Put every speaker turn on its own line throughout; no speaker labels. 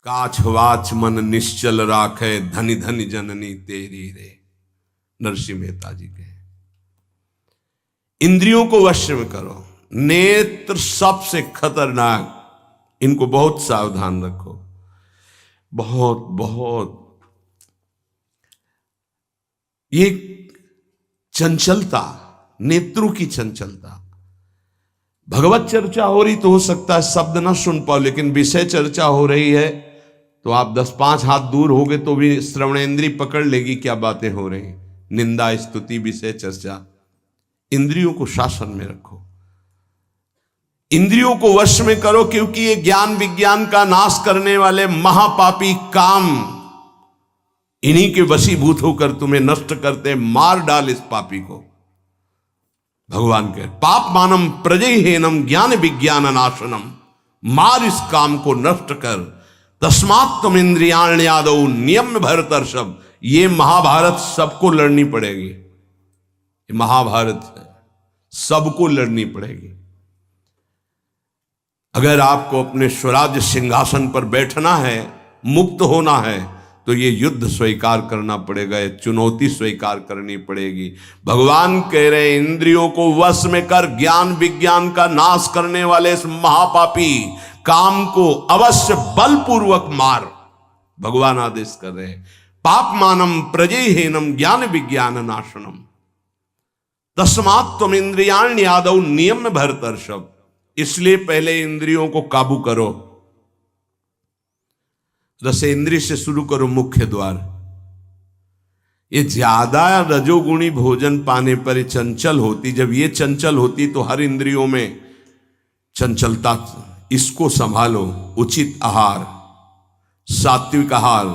काछ वाच मन निश्चल राखे, धनि धनि जननी तेरी रे। नरसिंह मेहता जी के। इंद्रियों को वश में करो। नेत्र सबसे खतरनाक, इनको बहुत सावधान रखो। बहुत बहुत ये चंचलता, नेत्रों की चंचलता। भगवत चर्चा हो रही तो हो सकता है शब्द ना सुन पाओ, लेकिन विषय चर्चा हो रही है तो आप 10-5 हाथ दूर होगे तो भी श्रवणेंद्री पकड़ लेगी क्या बातें हो रही। निंदा, स्तुति, विषय चर्चा। इंद्रियों को शासन में रखो, इंद्रियों को वश में करो, क्योंकि ये ज्ञान विज्ञान का नाश करने वाले महापापी काम इन्हीं के वशीभूत होकर तुम्हें नष्ट करते। मार डाल इस पापी को। भगवान कहे पाप मानम प्रजयहीनम ज्ञान विज्ञान नाशनम। मार इस काम को नष्ट कर। तस्मात् तुम इंद्रियाण्यादौ नियम भरतर्षभ। ये महाभारत सबको लड़नी पड़ेगी। ये महाभारत है, सबको लड़नी पड़ेगी। अगर आपको अपने स्वराज्य सिंहासन पर बैठना है, मुक्त होना है, तो ये युद्ध स्वीकार करना पड़ेगा, ये चुनौती स्वीकार करनी पड़ेगी। भगवान कह रहे इंद्रियों को वश में कर, ज्ञान विज्ञान का नाश करने वाले इस महापापी काम को अवश्य बलपूर्वक मार। भगवान आदेश कर रहे हैं पाप मानम प्रजयहीनम ज्ञान विज्ञान नाशनम। तस्मात् तुम इंद्रियाण्यादौ नियम भरतर्षभ। इसलिए पहले इंद्रियों को काबू करो। रसेंद्रिय से शुरू करो, मुख्य द्वार। ये ज्यादा रजोगुणी भोजन पाने पर ये चंचल होती। जब ये चंचल होती तो हर इंद्रियों में चंचलता। इसको संभालो। उचित आहार, सात्विक आहार,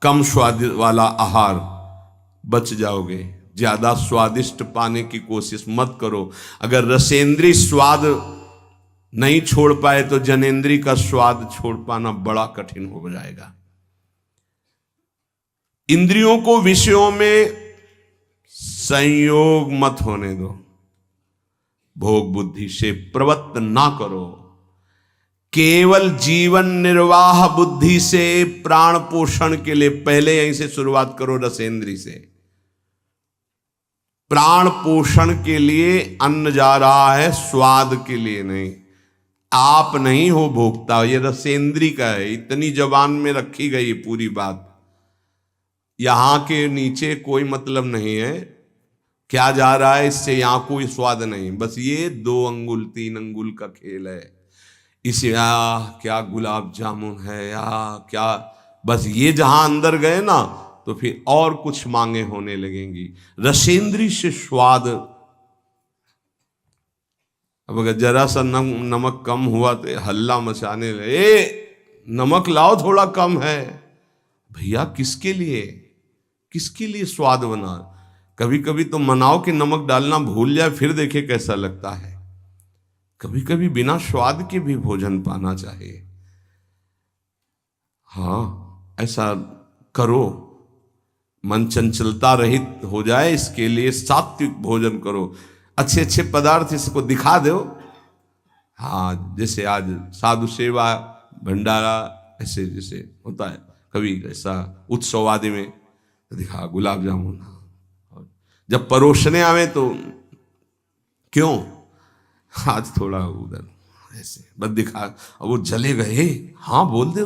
कम स्वाद वाला आहार, बच जाओगे। ज्यादा स्वादिष्ट पाने की कोशिश मत करो। अगर रसेंद्रीय स्वाद नहीं छोड़ पाए तो जनेंद्री का स्वाद छोड़ पाना बड़ा कठिन हो जाएगा। इंद्रियों को विषयों में संयोग मत होने दो। भोग बुद्धि से प्रवृत्त ना करो। केवल जीवन निर्वाह बुद्धि से प्राण पोषण के लिए पहले यहीं से शुरुआत करो। रसेंद्री से प्राण पोषण के लिए अन्न जा रहा है, स्वाद के लिए नहीं। आप नहीं हो भोक्ता, ये रसेंद्री का है। इतनी जबान में रखी गई पूरी बात। यहां के नीचे कोई मतलब नहीं है क्या जा रहा है, इससे यहां कोई स्वाद नहीं। बस ये 2 अंगुल 3 अंगुल का खेल है। इसे क्या गुलाब जामुन है या क्या, बस ये जहां अंदर गए ना तो फिर और कुछ मांगे होने लगेंगी। रसेंद्री से स्वाद। अब अगर जरा सा नमक कम हुआ तो हल्ला मचाने लगे, नमक लाओ थोड़ा कम है। भैया किसके लिए, किसके लिए स्वाद बना। कभी कभी तो मनाओ कि नमक डालना भूल जाए, फिर देखे कैसा लगता है। कभी कभी बिना स्वाद के भी भोजन पाना चाहिए। हाँ ऐसा करो, मन चंचलता रहित हो जाए, इसके लिए सात्विक भोजन करो। अच्छे अच्छे पदार्थ इसको दिखा दो। हाँ जैसे आज साधु सेवा भंडारा ऐसे जैसे होता है, कभी ऐसा उत्सव आदि में दिखा गुलाब जामुन। जब परोसने आवे तो क्यों आज थोड़ा उधर ऐसे बस दिखा, और वो जले गए। हाँ बोल दो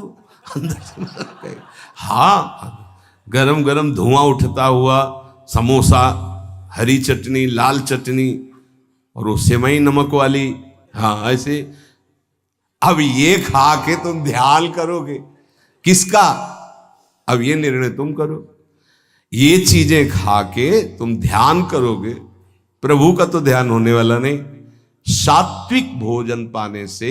अंदर। हाँ गरम गरम धुआं उठता हुआ समोसा, हरी चटनी, लाल चटनी और वो सेवई नमक वाली। हाँ ऐसे। अब ये खा के तुम ध्यान करोगे किसका, अब ये निर्णय तुम करो। ये चीजें खा के तुम ध्यान करोगे, प्रभु का तो ध्यान होने वाला नहीं। सात्विक भोजन पाने से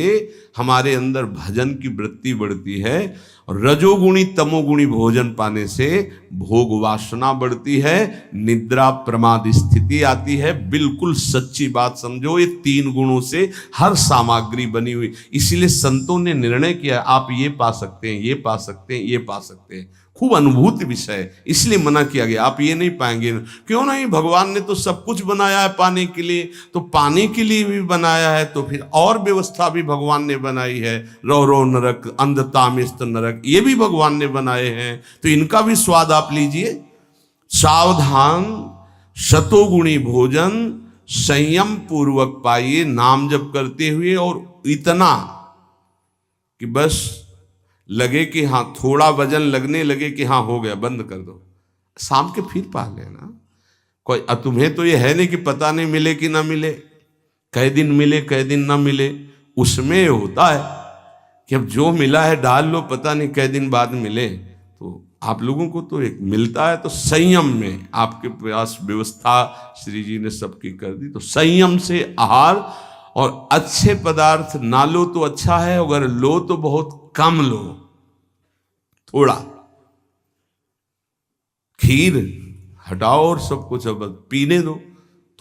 हमारे अंदर भजन की वृत्ति बढ़ती है, और रजोगुणी तमोगुणी भोजन पाने से भोग वासना बढ़ती है, निद्रा प्रमाद स्थिति आती है। बिल्कुल सच्ची बात समझो, ये 3 गुणों से हर सामग्री बनी हुई। इसीलिए संतों ने निर्णय किया आप ये पा सकते हैं, ये पा सकते हैं, ये पा सकते हैं। खूब अनुभूति विषय है, इसलिए मना किया गया। आप ये नहीं पाएंगे। क्यों नहीं, भगवान ने तो सब कुछ बनाया है पाने के लिए, तो पाने के लिए भी बनाया है, तो फिर और व्यवस्था भी भगवान ने बनाई है। रौ रौ नरक, अंधतामिस्त नरक, ये भी भगवान ने बनाए हैं, तो इनका भी स्वाद आप लीजिए। सावधान, शतोगुणी भोजन संयम पूर्वक पाइए, नाम जप करते हुए, और इतना कि बस लगे कि हाँ, थोड़ा वजन लगने लगे कि हाँ हो गया, बंद कर दो, शाम के फिर पा लेना। कोई तुम्हें तो ये है नहीं कि पता नहीं मिले कि ना मिले, कै दिन मिले कै दिन ना मिले। उसमें होता है कि अब जो मिला है डाल लो, पता नहीं कै दिन बाद मिले। तो आप लोगों को तो एक मिलता है, तो संयम में आपके पास व्यवस्था श्री जी ने सबकी कर दी। तो संयम से आहार, और अच्छे पदार्थ ना लो तो अच्छा है, अगर लो तो बहुत कम लो, थोड़ा। खीर हटाओ और सब कुछ अब पीने दो,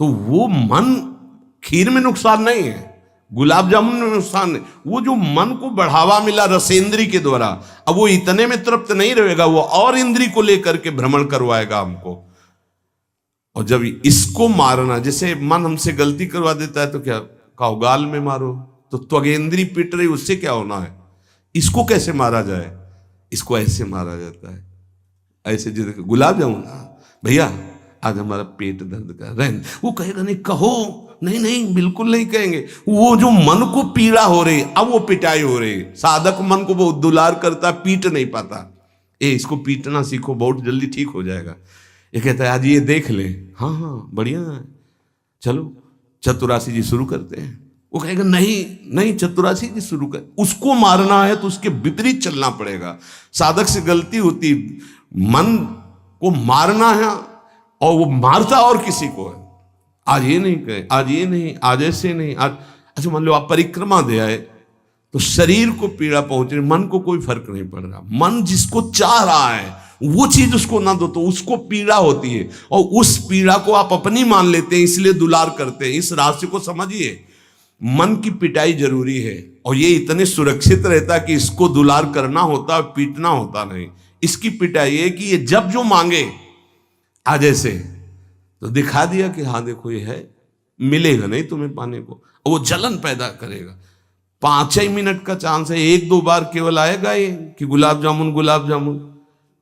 तो वो मन, खीर में नुकसान नहीं है, गुलाब जामुन में नुकसान नहीं, वो जो मन को बढ़ावा मिला रसेंद्री के द्वारा, अब वो इतने में तृप्त नहीं रहेगा, वो और इंद्री को लेकर के भ्रमण करवाएगा हमको। और जब इसको मारना, जैसे मन हमसे गलती करवा देता है तो क्या कहो, गाल में मारो, तो त्वगेंद्री पिट रही, उससे क्या होना है। इसको कैसे मारा जाए, इसको ऐसे मारा जाता है, ऐसे। जैसे गुलाब जामुन, भैया आज हमारा पेट दर्द कर रहा है, वो कहेगा नहीं, कहो, नहीं नहीं बिल्कुल नहीं कहेंगे। वो जो मन को पीड़ा हो रही, अब वो पिटाई हो रही। साधक मन को बहुत दुलार करता, पीट नहीं पाता। इसको पीटना सीखो, बहुत जल्दी ठीक हो जाएगा। ये कहता है आज ये देख ले, हाँ हाँ बढ़िया है, चलो चतुरासी जी शुरू करते हैं। वो कहेगा नहीं नहीं चतुरासी जी शुरू कर। उसको मारना है तो उसके विपरीत चलना पड़ेगा। साधक से गलती होती, मन को मारना है और वो मारता और किसी को है। आज ये नहीं कहे, आज ये नहीं, आज ऐसे नहीं, आज अच्छा। मान लो आप परिक्रमा दे आए, तो शरीर को पीड़ा पहुंच रही, मन को कोई फर्क नहीं पड़ रहा। मन जिसको चाह रहा है वो चीज उसको ना दो तो उसको पीड़ा होती है, और उस पीड़ा को आप अपनी मान लेते हैं, इसलिए दुलार करते हैं। इस रहस्य को समझिए, मन की पिटाई जरूरी है, और ये इतने सुरक्षित रहता कि इसको दुलार करना होता, पीटना होता नहीं। इसकी पिटाई है कि ये जब जो मांगे आज ऐसे, तो दिखा दिया कि हाँ देखो ये है, मिलेगा नहीं तुम्हें पाने को, और वो जलन पैदा करेगा। 5 ही मिनट का चांस है, 1-2 बार केवल आएगा ये कि गुलाब जामुन गुलाब जामुन,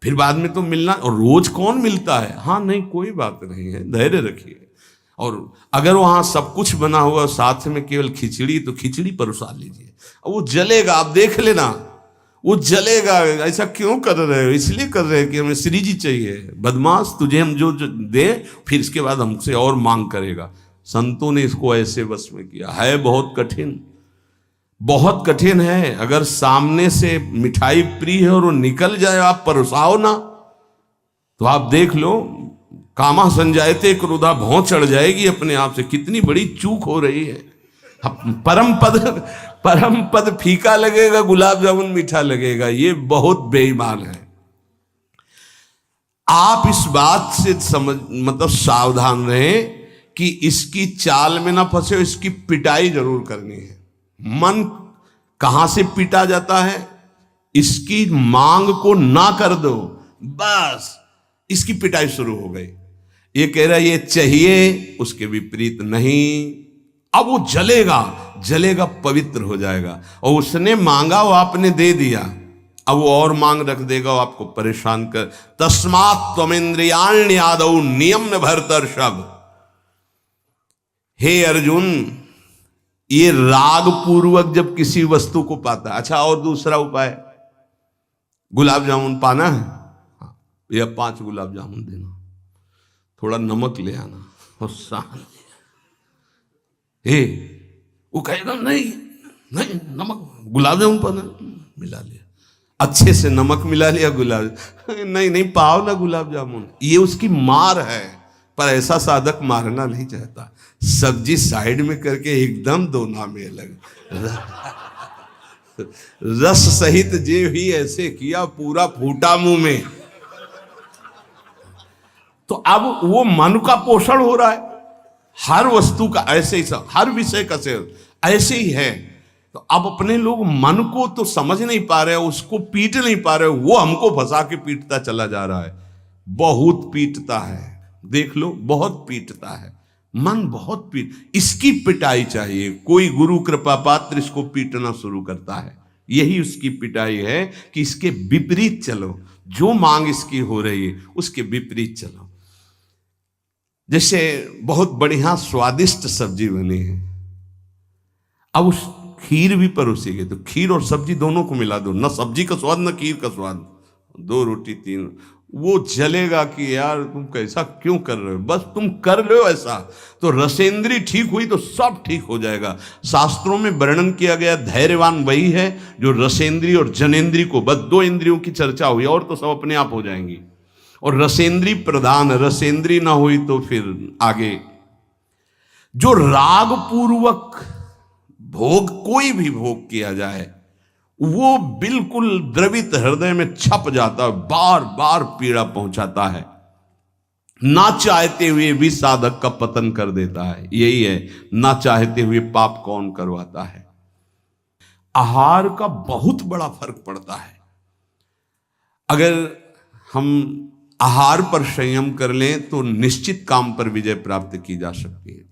फिर बाद में तो मिलना। और रोज कौन मिलता है, हाँ नहीं कोई बात नहीं है, धैर्य रखिए। और अगर वहां सब कुछ बना हुआ साथ में केवल खिचड़ी, तो खिचड़ी परोसा लीजिए, और वो जलेगा, आप देख लेना वो जलेगा। ऐसा क्यों कर रहे हो, इसलिए कर रहे हैं कि हमें श्री जी चाहिए। बदमाश, तुझे हम जो दे, फिर इसके बाद हमसे और मांग करेगा। संतों ने इसको ऐसे बस में किया है। बहुत कठिन, बहुत कठिन है। अगर सामने से मिठाई प्रिय है और वो निकल जाए, आप परोसाओ ना, तो आप देख लो, कामा संजायते क्रोधा, भौं चढ़ जाएगी अपने आप से। कितनी बड़ी चूक हो रही है। परम पद फीका लगेगा, गुलाब जामुन मीठा लगेगा, ये बहुत बेईमान है। आप इस बात से समझ, मतलब सावधान रहें कि इसकी चाल में ना फंसे, इसकी पिटाई जरूर करनी है। मन कहां से पीटा जाता है, इसकी मांग को ना कर दो, बस इसकी पिटाई शुरू हो गई। ये कह रहा है ये चाहिए, उसके विपरीत नहीं। अब वो जलेगा, जलेगा, पवित्र हो जाएगा। और उसने मांगा, वो आपने दे दिया, अब वो और मांग रख देगा, वो आपको परेशान कर। तस्मात् त्वमिन्द्रियाण्यादौ नियम्य भरतर्षभ। हे अर्जुन, ये राग पूर्वक जब किसी वस्तु को पाता है। अच्छा, और दूसरा उपाय, गुलाब जामुन पाना है, या 5 गुलाब जामुन देना, थोड़ा नमक ले आना और शांति। वो कहेगा नहीं नहीं, नमक गुलाब जामुन पाना, मिला लिया, अच्छे से नमक मिला लिया, गुलाब नहीं नहीं पाओ ना गुलाब जामुन। ये उसकी मार है, पर ऐसा साधक मारना नहीं चाहता। सब्जी साइड में करके एकदम दोना में लग, रस सहित जे भी ऐसे किया, पूरा फूटा मुंह में। तो अब वो मन का पोषण हो रहा है। हर वस्तु का ऐसे ही, हर विषय का सेवन ऐसे ही है तो अब अपने लोग मन को तो समझ नहीं पा रहे, उसको पीट नहीं पा रहे, वो हमको फंसा के पीटता चला जा रहा है। बहुत पीटता है, देख लो, बहुत पीटता है मन, बहुत इसकी पिटाई चाहिए। कोई गुरु कृपा पात्र इसको पीटना शुरू करता है, यही उसकी पिटाई है कि इसके विपरीत चलो, जो मांग इसकी हो रही है उसके विपरीत चलो। जैसे बहुत बढ़िया स्वादिष्ट सब्जी बनी है, अब उस खीर भी परोसी गई, तो खीर और सब्जी दोनों को मिला दो, न सब्जी का स्वाद न खीर का स्वाद, 2 रोटी 3, वो जलेगा कि यार तुम कैसा क्यों कर रहे हो, बस तुम कर लो ऐसा, तो रसेंद्री ठीक हुई तो सब ठीक हो जाएगा। शास्त्रों में वर्णन किया गया धैर्यवान वही है जो रसेंद्री और जनेंद्री को, बस 2 इंद्रियों की चर्चा हुई और तो सब अपने आप हो जाएंगी। और रसेंद्री प्रधान, रसेंद्री ना हुई तो फिर आगे जो राग पूर्वक भोग, कोई भी भोग किया जाए वो बिल्कुल द्रवित हृदय में छप जाता है, बार बार पीड़ा पहुंचाता है, ना चाहते हुए भी साधक का पतन कर देता है। यही है, ना चाहते हुए पाप कौन करवाता है। आहार का बहुत बड़ा फर्क पड़ता है। अगर हम आहार पर संयम कर लें तो निश्चित काम पर विजय प्राप्त की जा सकती है।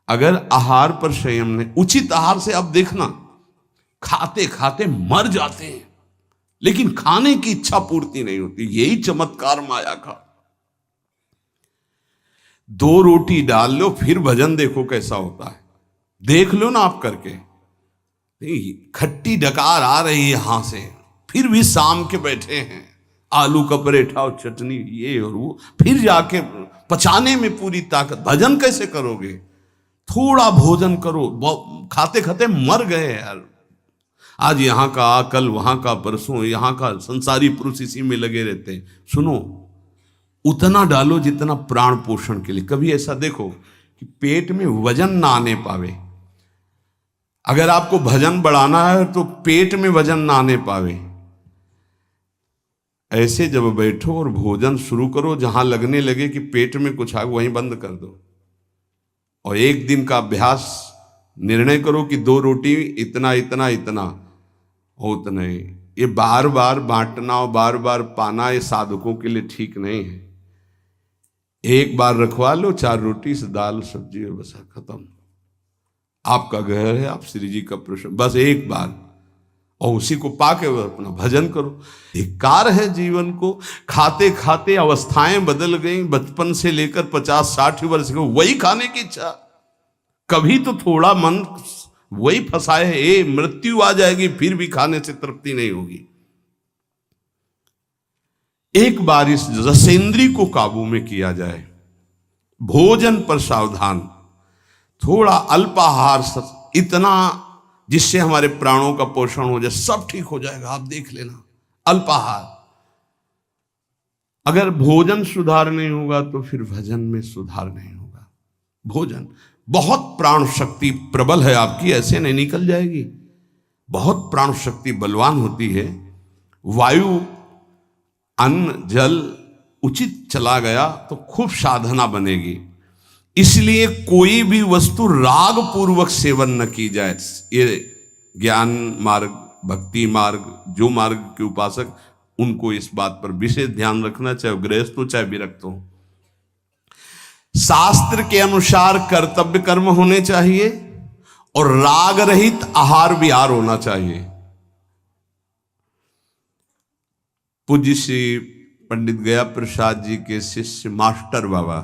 अगर आहार पर संयम नहीं, उचित आहार से अब देखना खाते खाते मर जाते हैं, लेकिन खाने की इच्छा पूर्ति नहीं होती। यही चमत्कार माया का। 2 रोटी डाल लो फिर भजन देखो कैसा होता है, देख लो ना आप करके। खट्टी डकार आ रही है यहां से, फिर भी शाम के बैठे हैं, आलू का पराठा और चटनी ये और वो, फिर जाके पचाने में पूरी ताकत। भजन कैसे करोगे? थोड़ा भोजन करो, खाते खाते मर गए यार। आज यहां का, कल वहां का, परसों यहां का, संसारी पुरुष इसी में लगे रहते हैं। सुनो, उतना डालो जितना प्राण पोषण के लिए। कभी ऐसा देखो कि पेट में वजन ना आने पावे। अगर आपको भजन बढ़ाना है तो पेट में वजन ना आने पावे, ऐसे जब बैठो और भोजन शुरू करो, जहां लगने लगे कि पेट में कुछ आ, वहीं बंद कर दो। और 1 दिन का अभ्यास, निर्णय करो कि 2 रोटी इतना इतना इतना हो, उतना ही। ये बार बार बांटना और बार बार पाना ये साधकों के लिए ठीक नहीं है। एक बार रखवा लो 4 रोटी से दाल सब्जी और बस खत्म। आपका घर है, आप श्री जी का प्रश्न, बस एक बार, और उसी को पाके अपना भजन करो। धिक्कार है जीवन को, खाते खाते अवस्थाएं बदल गई। बचपन से लेकर 50-60 वर्ष के वही खाने की इच्छा। कभी तो थोड़ा मन वही फंसाए है, मृत्यु आ जाएगी फिर भी खाने से तृप्ति नहीं होगी। एक बार इस रसेंद्री को काबू में किया जाए, भोजन पर सावधान, थोड़ा अल्पाहार, इतना जिससे हमारे प्राणों का पोषण हो जाए, सब ठीक हो जाएगा। आप देख लेना, अल्पाहार। अगर भोजन सुधार नहीं होगा तो फिर भजन में सुधार नहीं होगा। भोजन, बहुत प्राण शक्ति प्रबल है आपकी, ऐसे नहीं निकल जाएगी। बहुत प्राण शक्ति बलवान होती है। वायु, अन्न, जल उचित चला गया तो खूब साधना बनेगी। इसलिए कोई भी वस्तु राग पूर्वक सेवन न की जाए। ये ज्ञान मार्ग, भक्ति मार्ग, जो मार्ग के उपासक, उनको इस बात पर विशेष ध्यान रखना, चाहे गृहस्थ हो चाहे विरक्त हो। शास्त्र के अनुसार कर्तव्य कर्म होने चाहिए और राग रहित आहार विहार होना चाहिए। पूज्य श्री पंडित गया प्रसाद जी के शिष्य मास्टर बाबा,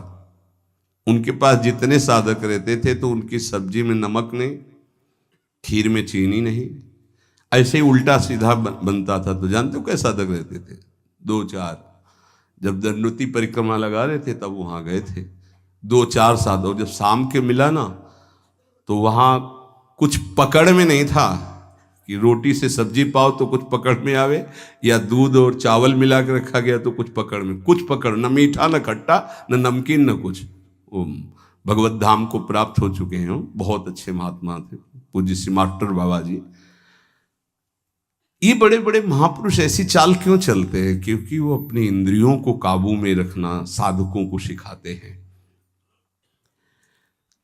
उनके पास जितने साधक रहते थे तो उनकी सब्जी में नमक नहीं, खीर में चीनी नहीं, ऐसे ही उल्टा सीधा बनता था। तो जानते हो कैसे साधक रहते थे? 2-4, जब दंडोती परिक्रमा लगा रहे थे तब वहां गए थे 2-4 साधक। जब शाम के मिला ना तो वहां कुछ पकड़ में नहीं था कि रोटी से सब्जी पाओ तो कुछ पकड़ में आवे, या दूध और चावल मिला के रखा गया तो कुछ पकड़ में, कुछ पकड़, न मीठा न खट्टा न नमकीन न कुछ। भगवत धाम को प्राप्त हो चुके हैं, बहुत अच्छे महात्मा थे पूज्य श्री मास्टर बाबा जी। ये बड़े बड़े महापुरुष ऐसी चाल क्यों चलते हैं? क्योंकि वो अपनी इंद्रियों को काबू में रखना साधकों को सिखाते हैं।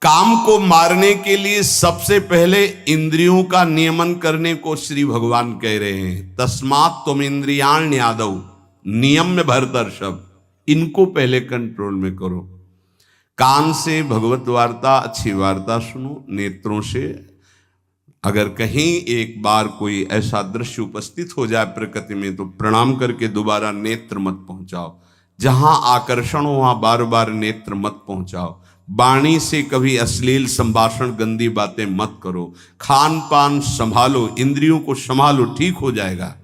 काम को मारने के लिए सबसे पहले इंद्रियों का नियमन करने को श्री भगवान कह रहे हैं। तस्मात् तुम इंद्रियाण यादव नियम में भरतर्षभ, इनको पहले कंट्रोल में करो। कान से भगवत वार्ता, अच्छी वार्ता सुनो। नेत्रों से अगर कहीं एक बार कोई ऐसा दृश्य उपस्थित हो जाए प्रकृति में तो प्रणाम करके दोबारा नेत्र मत पहुंचाओ। जहां आकर्षण हो वहां बार बार नेत्र मत पहुंचाओ। वाणी से कभी अश्लील संभाषण, गंदी बातें मत करो। खान पान संभालो, इंद्रियों को संभालो, ठीक हो जाएगा।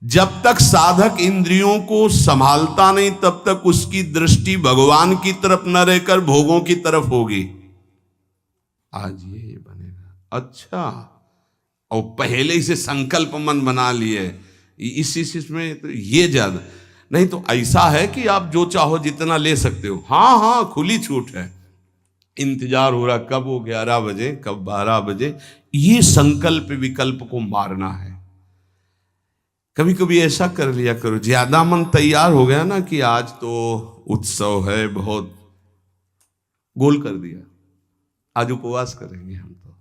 जब तक साधक इंद्रियों को संभालता नहीं तब तक उसकी दृष्टि भगवान की तरफ न रहकर भोगों की तरफ होगी। आज ये बनेगा, अच्छा, और पहले ही से संकल्प मन बना लिए इस में तो ये ज्यादा नहीं तो ऐसा है कि आप जो चाहो जितना ले सकते हो। हाँ हाँ, खुली छूट है। इंतजार हो रहा कब वो 11 बजे, कब 12 बजे, ये संकल्प विकल्प को मारना है। कभी कभी ऐसा कर लिया करो, ज्यादा मन तैयार हो गया ना कि आज तो उत्सव है, बहुत गोल कर दिया, आज उपवास करेंगे हम, तो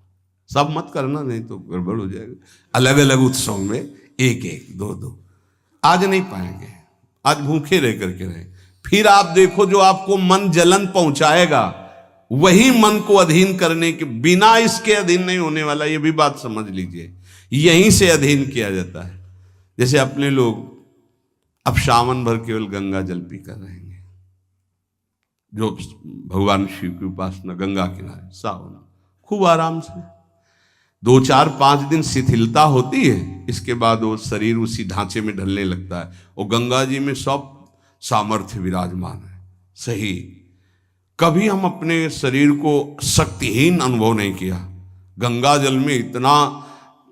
सब मत करना, नहीं तो गड़बड़ हो जाएगा। अलग अलग उत्सव में एक एक दो दो, आज नहीं पाएंगे, आज भूखे रह करके रहे। फिर आप देखो जो आपको मन जलन पहुंचाएगा वही मन को अधीन करने के बिना इसके अधीन नहीं होने वाला, ये भी बात समझ लीजिए। यहीं से अधीन किया जाता है। जैसे अपने लोग अब सावन भर केवल गंगा जल पी कर रहेंगे, जो भगवान शिव की उपासना गंगा किनारे सावन खूब आराम से 2 4 5 दिन शिथिलता होती है, इसके बाद वो शरीर उसी ढांचे में ढलने लगता है और गंगा जी में सब सामर्थ्य विराजमान है। सही, कभी हम अपने शरीर को शक्तिहीन अनुभव नहीं किया। गंगा जल में इतना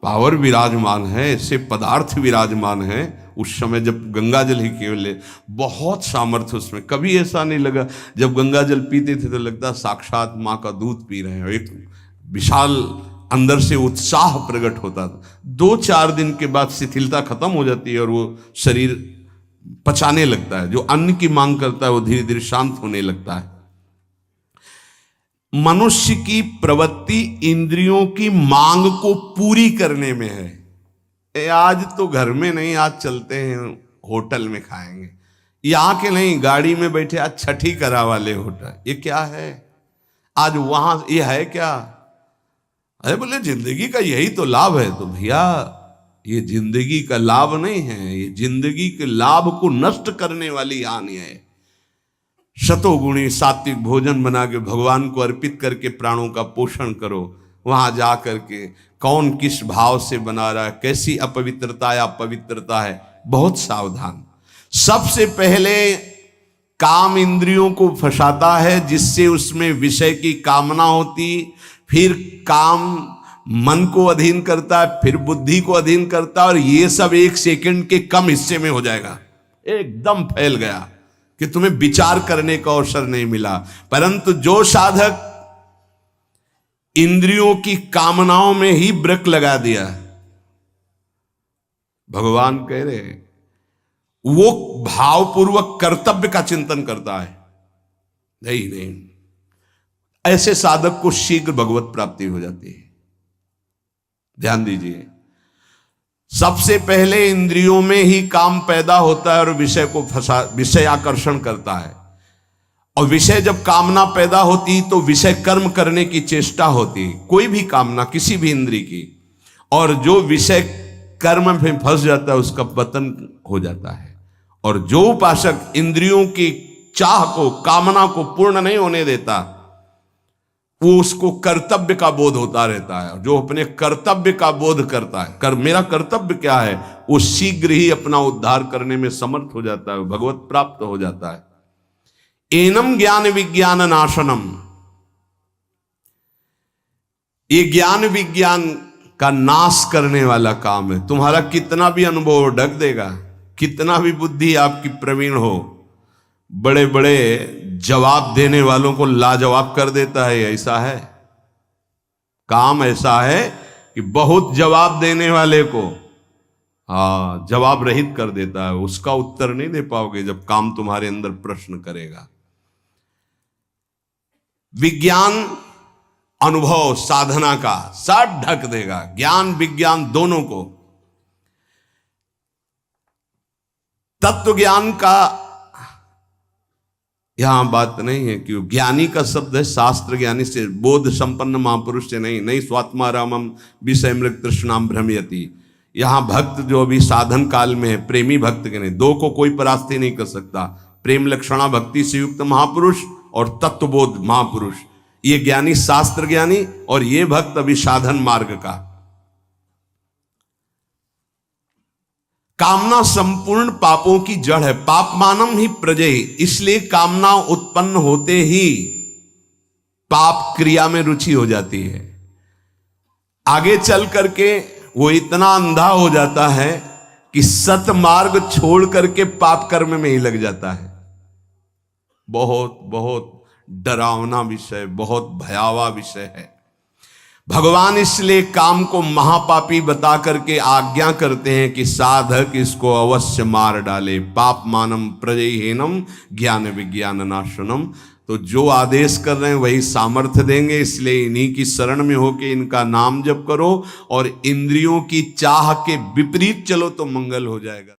पावर विराजमान है, ऐसे पदार्थ विराजमान है। उस समय जब गंगा जल ही केवल बहुत सामर्थ्य उसमें, कभी ऐसा नहीं लगा। जब गंगा जल पीते थे तो लगता साक्षात माँ का दूध पी रहे हैं, एक विशाल अंदर से उत्साह प्रकट होता था। 2 4 दिन के बाद शिथिलता खत्म हो जाती है और वो शरीर पचाने लगता है, जो अन्न की मांग करता है वो धीरे धीरे शांत होने लगता है। मनुष्य की प्रवृत्ति इंद्रियों की मांग को पूरी करने में है। आज तो घर में नहीं, आज चलते हैं होटल में खाएंगे, यहाँ के नहीं, गाड़ी में बैठे आज छठी करा वाले होटल, ये क्या है? आज वहां ये है क्या? अरे बोले जिंदगी का यही तो लाभ है। तो भैया ये जिंदगी का लाभ नहीं है, ये जिंदगी के लाभ को नष्ट करने वाली हानि है। शतोगुणी सात्विक भोजन बना के भगवान को अर्पित करके प्राणों का पोषण करो। वहां जा करके कौन किस भाव से बना रहा है, कैसी अपवित्रता या पवित्रता है, बहुत सावधान। सबसे पहले काम इंद्रियों को फंसाता है, जिससे उसमें विषय की कामना होती, फिर काम मन को अधीन करता है, फिर बुद्धि को अधीन करता है, और ये सब 1 सेकंड के कम हिस्से में हो जाएगा। एकदम फैल गया कि तुम्हें विचार करने का अवसर नहीं मिला। परंतु जो साधक इंद्रियों की कामनाओं में ही ब्रेक लगा दिया, भगवान कह रहे वो भावपूर्वक कर्तव्य का चिंतन करता है, नहीं, ऐसे साधक को शीघ्र भगवत प्राप्ति हो जाती है। ध्यान दीजिए, सबसे पहले इंद्रियों में ही काम पैदा होता है और विषय आकर्षण करता है। और विषय जब कामना पैदा होती तो विषय कर्म करने की चेष्टा होती, कोई भी कामना किसी भी इंद्री की, और जो विषय कर्म में फंस जाता है उसका पतन हो जाता है। और जो उपासक इंद्रियों की चाह को, कामना को पूर्ण नहीं होने देता, वो उसको कर्तव्य का बोध होता रहता है। जो अपने कर्तव्य का बोध करता है, मेरा कर्तव्य क्या है, वो शीघ्र ही अपना उद्धार करने में समर्थ हो जाता है, भगवत प्राप्त हो जाता है। एनम ज्ञान विज्ञान नाशनम, ये ज्ञान विज्ञान का नाश करने वाला काम है। तुम्हारा कितना भी अनुभव ढक देगा, कितना भी बुद्धि आपकी प्रवीण हो, बड़े बड़े जवाब देने वालों को लाजवाब कर देता है। ऐसा है, काम ऐसा है कि बहुत जवाब देने वाले को जवाब रहित कर देता है। उसका उत्तर नहीं दे पाओगे जब काम तुम्हारे अंदर प्रश्न करेगा। विज्ञान अनुभव साधना का सब ढक देगा, ज्ञान विज्ञान दोनों को। तत्व ज्ञान का यहां बात नहीं है कि ज्ञानी का शब्द है शास्त्र ज्ञानी से, बोध संपन्न महापुरुष से नहीं स्वात्मा रामम विषय मृग तृष्णाम भ्रमयति। यहां भक्त जो अभी साधन काल में है, प्रेमी भक्त के नहीं, दो को कोई परास्ती नहीं कर सकता। प्रेम लक्षणा भक्ति से युक्त महापुरुष और तत्वबोध महापुरुष, ये ज्ञानी शास्त्र ज्ञानी, और ये भक्त अभी साधन मार्ग का। कामना संपूर्ण पापों की जड़ है, पाप मानम ही प्रजय, इसलिए कामना उत्पन्न होते ही पाप क्रिया में रुचि हो जाती है। आगे चल करके वो इतना अंधा हो जाता है कि सत मार्ग छोड़ करके पाप कर्म में ही लग जाता है। बहुत बहुत डरावना विषय, बहुत भयावह विषय है। भगवान इसलिए काम को महापापी बता करके आज्ञा करते हैं कि साधक इसको अवश्य मार डाले। पाप मानम प्रजयहीनम ज्ञान विज्ञान नाशनम। तो जो आदेश कर रहे हैं वही सामर्थ्य देंगे, इसलिए इन्हीं की शरण में होके इनका नाम जप करो और इंद्रियों की चाह के विपरीत चलो तो मंगल हो जाएगा।